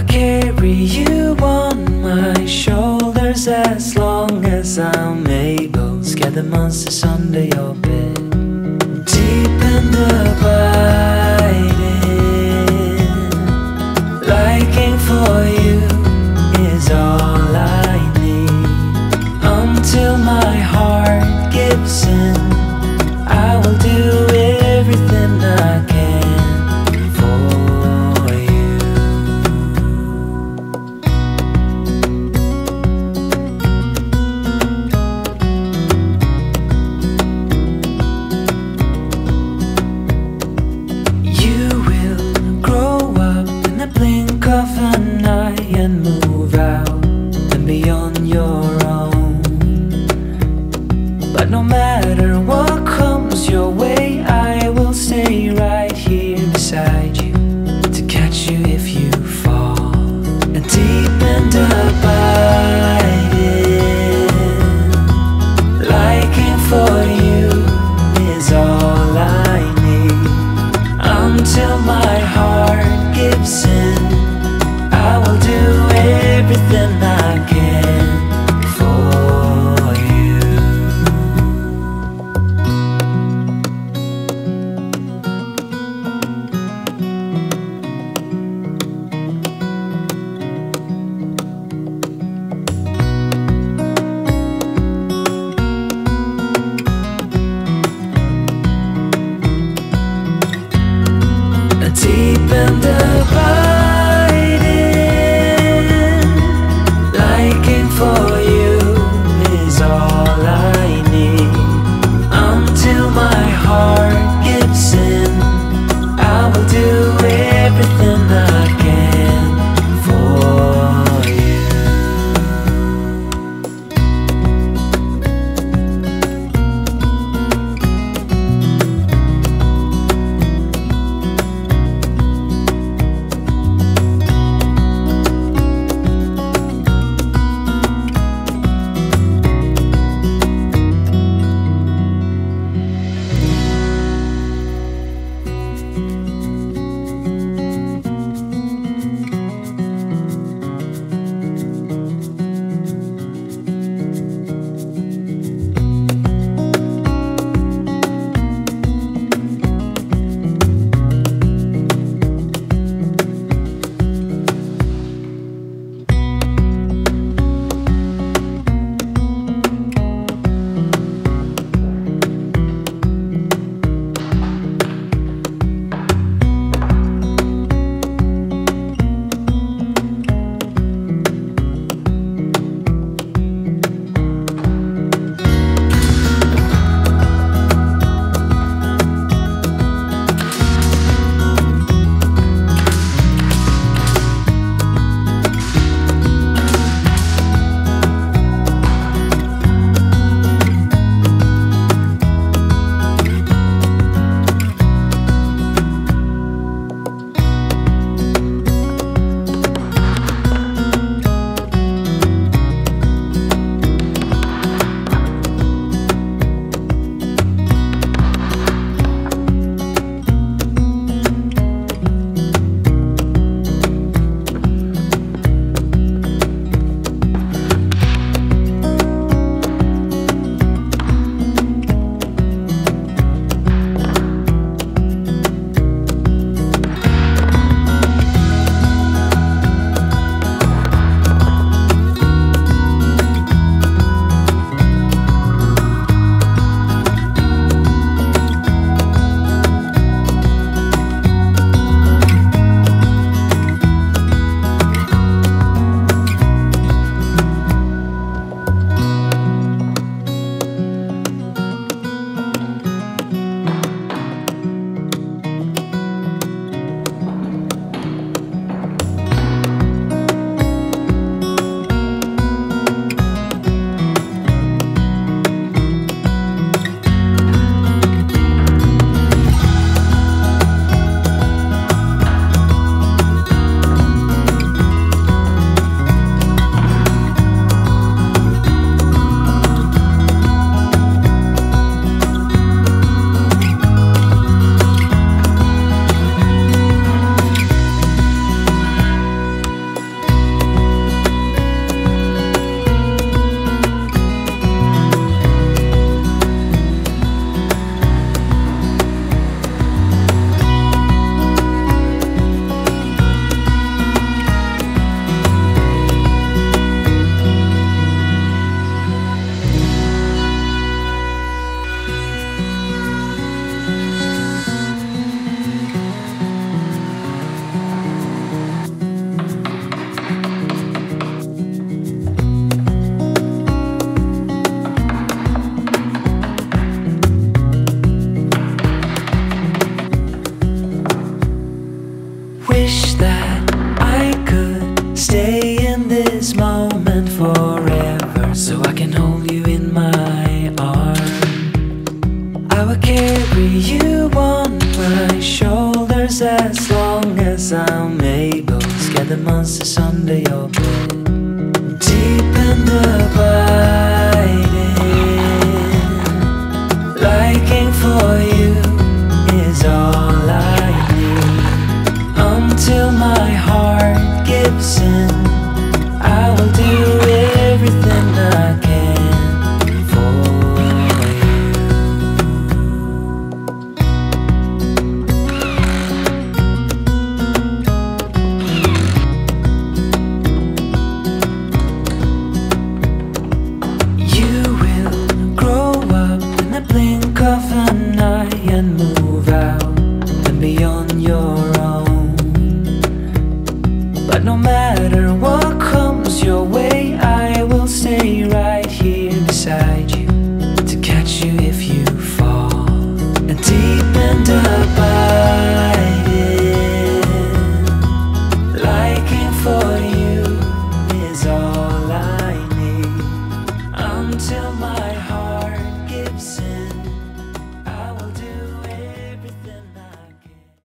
carry you on my shoulders as long as I'm able. Scare the monsters under your bed. Deep and abiding, liking for you is all I need. Until my heart gives in, I will do everything I can for you. wish that I could stay in this moment forever, so I can hold you in my arms. I will carry you on my shoulders as long as I'm able. Scare the monsters under your bed. Deep in the biting, liking for you is all I need, until my heart gives in.